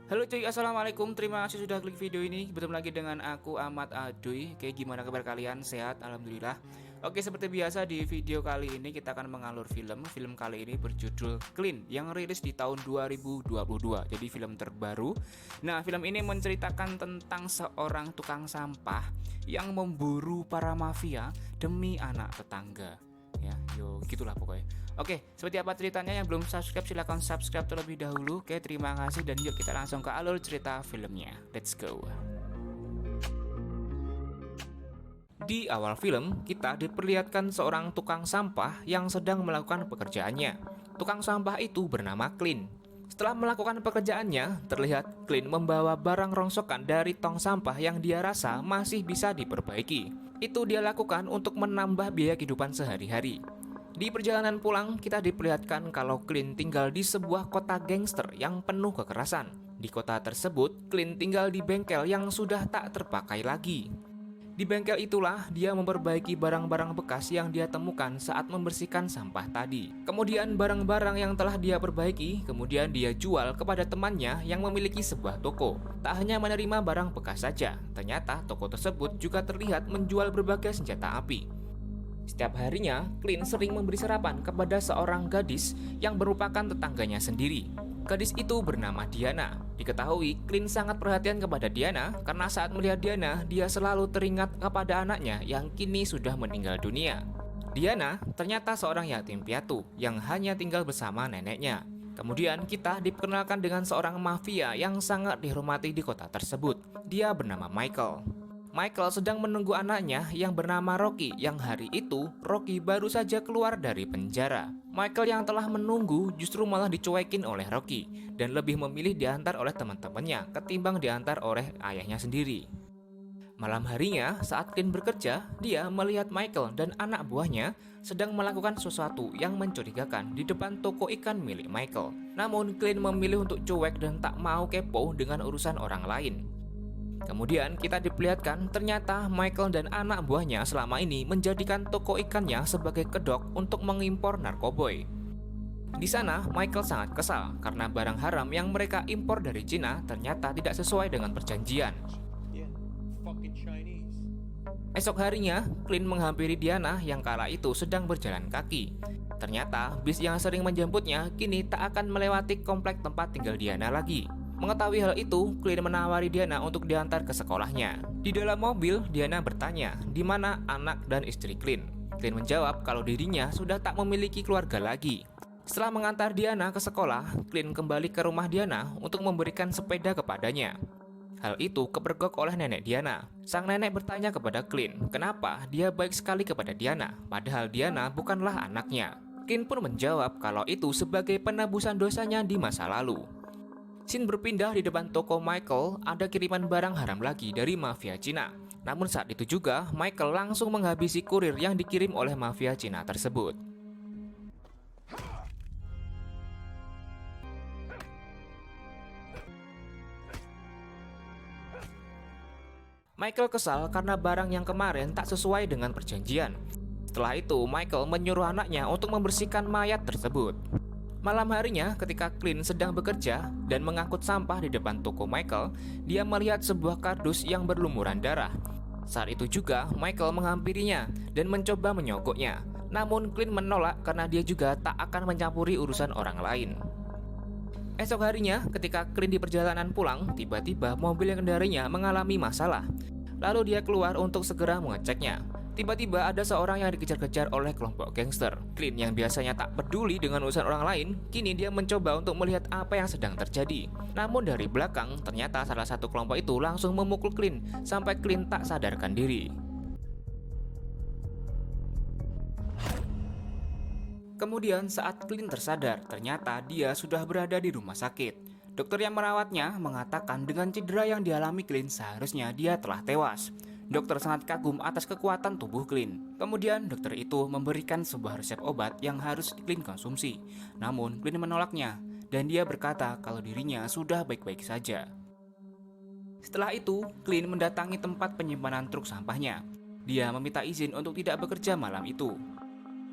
Halo cuy, assalamualaikum. Terima kasih sudah klik video ini. Bertemu lagi dengan aku Ahmad Aduy. Oke, gimana kabar kalian? Sehat? Alhamdulillah. Oke, seperti biasa di video kali ini kita akan mengalur film. Film kali ini berjudul Clean yang rilis di tahun 2022. Jadi film terbaru. Nah, film ini menceritakan tentang seorang tukang sampah yang memburu para mafia demi anak tetangga. Ya, yo gitulah pokoknya. Oke, seperti apa ceritanya? Yang belum subscribe silahkan subscribe terlebih dahulu. Oke, terima kasih dan yuk kita langsung ke alur cerita filmnya. Let's go. Di awal film, kita diperlihatkan seorang tukang sampah yang sedang melakukan pekerjaannya. Tukang sampah itu bernama Clint. Setelah melakukan pekerjaannya, terlihat Clint membawa barang rongsokan dari tong sampah yang dia rasa masih bisa diperbaiki. Itu dia lakukan untuk menambah biaya kehidupan sehari-hari. Di perjalanan pulang, kita diperlihatkan kalau Clint tinggal di sebuah kota gangster yang penuh kekerasan. Di kota tersebut, Clint tinggal di bengkel yang sudah tak terpakai lagi. Di bengkel itulah dia memperbaiki barang-barang bekas yang dia temukan saat membersihkan sampah tadi. Kemudian barang-barang yang telah dia perbaiki, kemudian dia jual kepada temannya yang memiliki sebuah toko. Tak hanya menerima barang bekas saja, ternyata toko tersebut juga terlihat menjual berbagai senjata api. Setiap harinya, Clint sering memberi sarapan kepada seorang gadis yang merupakan tetangganya sendiri. Gadis itu bernama Diana. Diketahui, Clint sangat perhatian kepada Diana karena saat melihat Diana, dia selalu teringat kepada anaknya yang kini sudah meninggal dunia. Diana ternyata seorang yatim piatu yang hanya tinggal bersama neneknya. Kemudian kita diperkenalkan dengan seorang mafia yang sangat dihormati di kota tersebut. Dia bernama Michael. Michael sedang menunggu anaknya yang bernama Rocky, yang hari itu Rocky baru saja keluar dari penjara. Michael yang telah menunggu justru malah dicuekin oleh Rocky dan lebih memilih diantar oleh teman-temannya ketimbang diantar oleh ayahnya sendiri. Malam harinya saat Clint bekerja, dia melihat Michael dan anak buahnya sedang melakukan sesuatu yang mencurigakan di depan toko ikan milik Michael. Namun Clint memilih untuk cuek dan tak mau kepo dengan urusan orang lain. Kemudian kita diperlihatkan ternyata Michael dan anak buahnya selama ini menjadikan toko ikannya sebagai kedok untuk mengimpor narkoboy. Di sana Michael sangat kesal karena barang haram yang mereka impor dari Cina ternyata tidak sesuai dengan perjanjian. Esok harinya, Clint menghampiri Diana yang kala itu sedang berjalan kaki. Ternyata bis yang sering menjemputnya kini tak akan melewati komplek tempat tinggal Diana lagi. Mengetahui hal itu, Clint menawari Diana untuk diantar ke sekolahnya. Di dalam mobil, Diana bertanya, di mana anak dan istri Clint. Clint menjawab kalau dirinya sudah tak memiliki keluarga lagi. Setelah mengantar Diana ke sekolah, Clint kembali ke rumah Diana untuk memberikan sepeda kepadanya. Hal itu kepergok oleh nenek Diana. Sang nenek bertanya kepada Clint, kenapa dia baik sekali kepada Diana, padahal Diana bukanlah anaknya. Clint pun menjawab kalau itu sebagai penebusan dosanya di masa lalu. Scene berpindah di depan toko Michael, ada kiriman barang haram lagi dari mafia Cina. Namun saat itu juga, Michael langsung menghabisi kurir yang dikirim oleh mafia Cina tersebut. Michael kesal karena barang yang kemarin tak sesuai dengan perjanjian. Setelah itu, Michael menyuruh anaknya untuk membersihkan mayat tersebut. Malam harinya, ketika Clint sedang bekerja dan mengangkut sampah di depan toko Michael, dia melihat sebuah kardus yang berlumuran darah. Saat itu juga, Michael menghampirinya dan mencoba menyogoknya. Namun Clint menolak karena dia juga tak akan mencampuri urusan orang lain. Esok harinya, ketika Clint di perjalanan pulang, tiba-tiba mobil yang kendarinya mengalami masalah. Lalu dia keluar untuk segera mengeceknya. Tiba-tiba ada seorang yang dikejar-kejar oleh kelompok gangster. Clint yang biasanya tak peduli dengan urusan orang lain, kini dia mencoba untuk melihat apa yang sedang terjadi. Namun dari belakang, ternyata salah satu kelompok itu langsung memukul Clint sampai Clint tak sadarkan diri. Kemudian saat Clint tersadar, ternyata dia sudah berada di rumah sakit. Dokter yang merawatnya mengatakan dengan cedera yang dialami Clint seharusnya dia telah tewas. Dokter sangat kagum atas kekuatan tubuh Clint. Kemudian dokter itu memberikan sebuah resep obat yang harus Clint konsumsi. Namun Clint menolaknya dan dia berkata kalau dirinya sudah baik-baik saja. Setelah itu, Clint mendatangi tempat penyimpanan truk sampahnya. Dia meminta izin untuk tidak bekerja malam itu.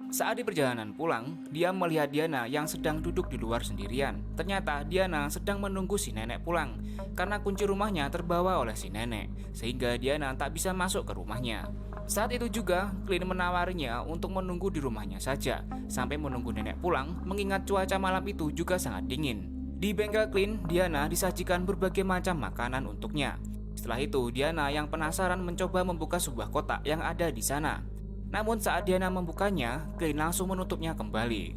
Saat di perjalanan pulang, dia melihat Diana yang sedang duduk di luar sendirian. Ternyata Diana sedang menunggu si nenek pulang karena kunci rumahnya terbawa oleh si nenek, sehingga Diana tak bisa masuk ke rumahnya. Saat itu juga, Clint menawarinya untuk menunggu di rumahnya saja sampai menunggu nenek pulang, mengingat cuaca malam itu juga sangat dingin. Di bengkel Clint, Diana disajikan berbagai macam makanan untuknya. Setelah itu, Diana yang penasaran mencoba membuka sebuah kotak yang ada di sana. Namun saat Diana membukanya, Clint langsung menutupnya kembali.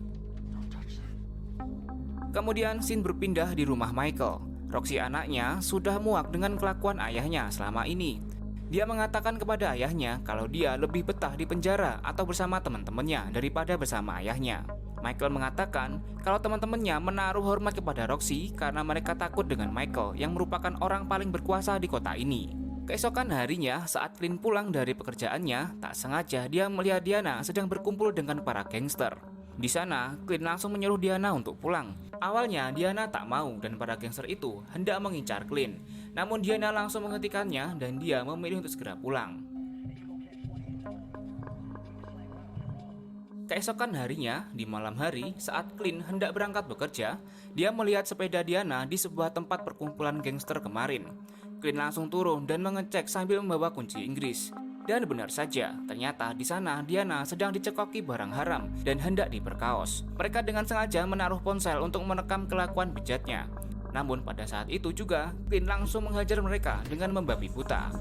Kemudian scene berpindah di rumah Michael. Roxy anaknya sudah muak dengan kelakuan ayahnya selama ini. Dia mengatakan kepada ayahnya kalau dia lebih betah di penjara atau bersama teman-temannya daripada bersama ayahnya. Michael mengatakan kalau teman-temannya menaruh hormat kepada Roxy karena mereka takut dengan Michael yang merupakan orang paling berkuasa di kota ini. Keesokan harinya, saat Clint pulang dari pekerjaannya, tak sengaja dia melihat Diana sedang berkumpul dengan para gangster. Di sana, Clint langsung menyuruh Diana untuk pulang. Awalnya, Diana tak mau dan para gangster itu hendak mengincar Clint. Namun Diana langsung menghentikannya dan dia memilih untuk segera pulang. Keesokan harinya, di malam hari, saat Clint hendak berangkat bekerja, dia melihat sepeda Diana di sebuah tempat perkumpulan gangster kemarin. Clint langsung turun dan mengecek sambil membawa kunci Inggris. Dan benar saja, ternyata di sana Diana sedang dicekoki barang haram dan hendak diperkaos. Mereka dengan sengaja menaruh ponsel untuk merekam kelakuan bejatnya. Namun pada saat itu juga, Clint langsung menghajar mereka dengan membabi buta.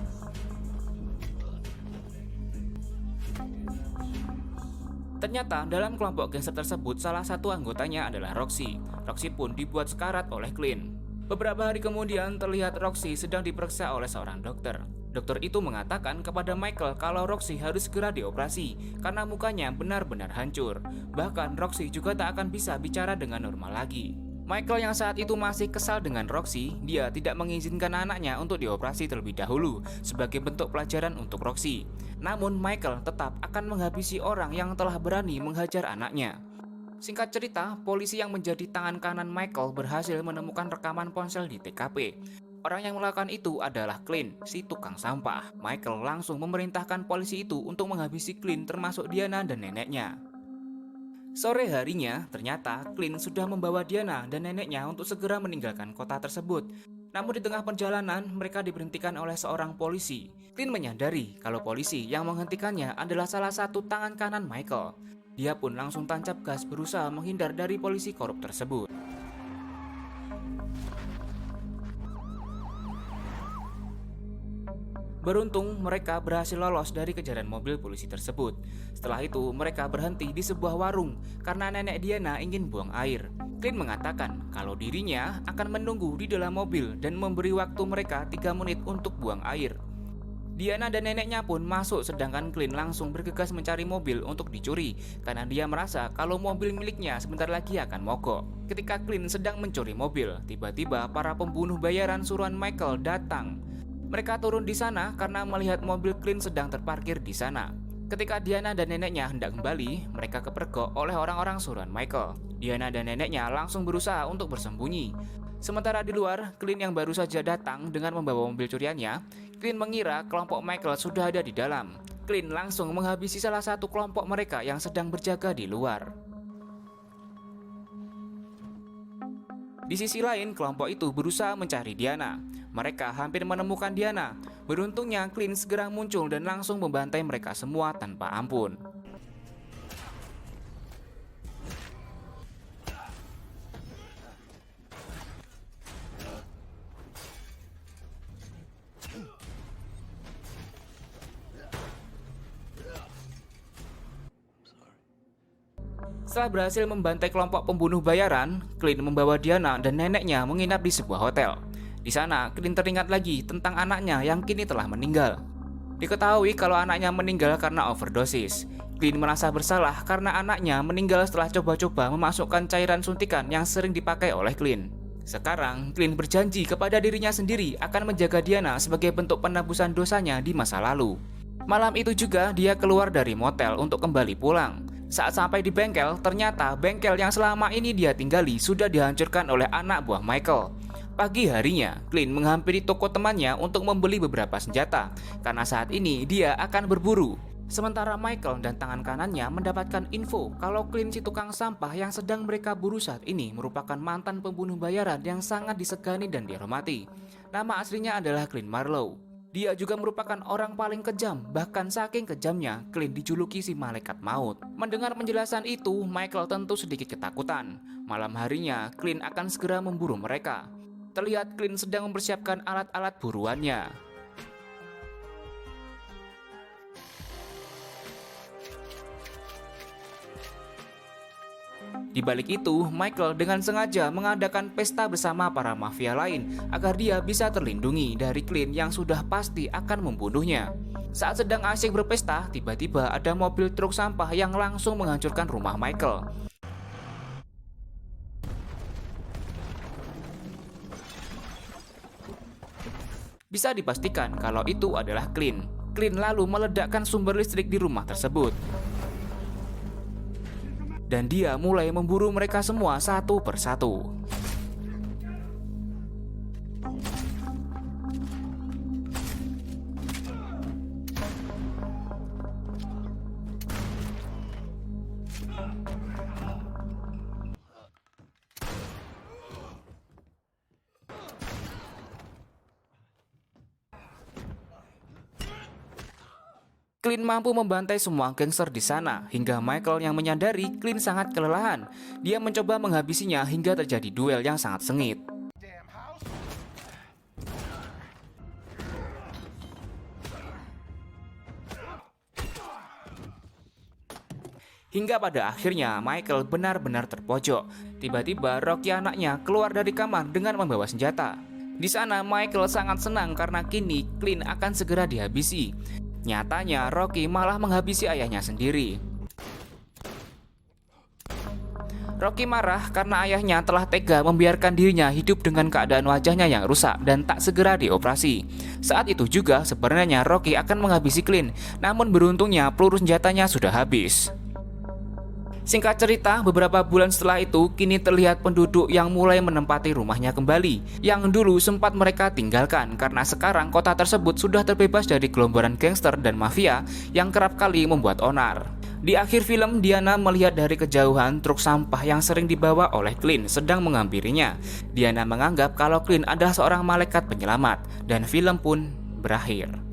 Ternyata dalam kelompok gangster tersebut salah satu anggotanya adalah Roxy. Roxy pun dibuat sekarat oleh Clint. Beberapa hari kemudian terlihat Roxy sedang diperiksa oleh seorang dokter. Dokter itu mengatakan kepada Michael kalau Roxy harus segera dioperasi karena mukanya benar-benar hancur. Bahkan Roxy juga tak akan bisa bicara dengan normal lagi. Michael yang saat itu masih kesal dengan Roxy, dia tidak mengizinkan anaknya untuk dioperasi terlebih dahulu sebagai bentuk pelajaran untuk Roxy. Namun Michael tetap akan menghabisi orang yang telah berani menghajar anaknya. Singkat cerita, polisi yang menjadi tangan kanan Michael berhasil menemukan rekaman ponsel di TKP. Orang yang melakukan itu adalah Clint, si tukang sampah. Michael langsung memerintahkan polisi itu untuk menghabisi Clint termasuk Diana dan neneknya. Sore harinya, ternyata Clint sudah membawa Diana dan neneknya untuk segera meninggalkan kota tersebut. Namun di tengah perjalanan, mereka diberhentikan oleh seorang polisi. Clint menyadari kalau polisi yang menghentikannya adalah salah satu tangan kanan Michael. Dia pun langsung tancap gas berusaha menghindar dari polisi korup tersebut. Beruntung mereka berhasil lolos dari kejaran mobil polisi tersebut. Setelah itu mereka berhenti di sebuah warung karena nenek Diana ingin buang air. Clint mengatakan kalau dirinya akan menunggu di dalam mobil dan memberi waktu mereka 3 menit untuk buang air. Diana dan neneknya pun masuk sedangkan Clint langsung bergegas mencari mobil untuk dicuri karena dia merasa kalau mobil miliknya sebentar lagi akan mogok. Ketika Clint sedang mencuri mobil, tiba-tiba para pembunuh bayaran suruhan Michael datang. Mereka turun di sana karena melihat mobil Clint sedang terparkir di sana. Ketika Diana dan neneknya hendak kembali, mereka kepergok oleh orang-orang suruhan Michael. Diana dan neneknya langsung berusaha untuk bersembunyi. Sementara di luar, Clint yang baru saja datang dengan membawa mobil curiannya, Clint mengira kelompok Michael sudah ada di dalam. Clint langsung menghabisi salah satu kelompok mereka yang sedang berjaga di luar. Di sisi lain, kelompok itu berusaha mencari Diana. Mereka hampir menemukan Diana. Beruntungnya, Clint segera muncul dan langsung membantai mereka semua tanpa ampun. Setelah berhasil membantai kelompok pembunuh bayaran, Clint membawa Diana dan neneknya menginap di sebuah hotel. Di sana, Clint teringat lagi tentang anaknya yang kini telah meninggal. Diketahui kalau anaknya meninggal karena overdosis. Clint merasa bersalah karena anaknya meninggal setelah coba-coba memasukkan cairan suntikan yang sering dipakai oleh Clint. Sekarang, Clint berjanji kepada dirinya sendiri akan menjaga Diana sebagai bentuk penebusan dosanya di masa lalu. Malam itu juga dia keluar dari motel untuk kembali pulang. Saat sampai di bengkel, ternyata bengkel yang selama ini dia tinggali sudah dihancurkan oleh anak buah Michael. Pagi harinya, Clint menghampiri toko temannya untuk membeli beberapa senjata, karena saat ini dia akan berburu. Sementara Michael dan tangan kanannya mendapatkan info kalau Clint, si tukang sampah yang sedang mereka buru saat ini, merupakan mantan pembunuh bayaran yang sangat disegani dan dihormati. Nama aslinya adalah Clint Marlowe. Dia juga merupakan orang paling kejam, bahkan saking kejamnya Clint dijuluki si malaikat maut. Mendengar penjelasan itu, Michael tentu sedikit ketakutan. Malam harinya, Clint akan segera memburu mereka. Terlihat Clint sedang mempersiapkan alat-alat buruannya. Di balik itu, Michael dengan sengaja mengadakan pesta bersama para mafia lain agar dia bisa terlindungi dari Clint yang sudah pasti akan membunuhnya. Saat sedang asyik berpesta, tiba-tiba ada mobil truk sampah yang langsung menghancurkan rumah Michael. Bisa dipastikan kalau itu adalah Clint. Clint lalu meledakkan sumber listrik di rumah tersebut. Dan dia mulai memburu mereka semua satu persatu. Clint mampu membantai semua gangster di sana, hingga Michael yang menyadari Clint sangat kelelahan. Dia mencoba menghabisinya hingga terjadi duel yang sangat sengit. Hingga pada akhirnya Michael benar-benar terpojok. Tiba-tiba Rocky, anaknya, keluar dari kamar dengan membawa senjata. Di sana Michael sangat senang karena kini Clint akan segera dihabisi. Nyatanya Rocky malah menghabisi ayahnya sendiri. Rocky marah karena ayahnya telah tega membiarkan dirinya hidup dengan keadaan wajahnya yang rusak dan tak segera dioperasi. Saat itu juga sebenarnya Rocky akan menghabisi Clint, namun beruntungnya peluru senjatanya sudah habis. Singkat cerita, beberapa bulan setelah itu, kini terlihat penduduk yang mulai menempati rumahnya kembali, yang dulu sempat mereka tinggalkan karena sekarang kota tersebut sudah terbebas dari gelombaran gangster dan mafia yang kerap kali membuat onar. Di akhir film, Diana melihat dari kejauhan truk sampah yang sering dibawa oleh Clint sedang menghampirinya. Diana menganggap kalau Clint adalah seorang malaikat penyelamat, dan film pun berakhir.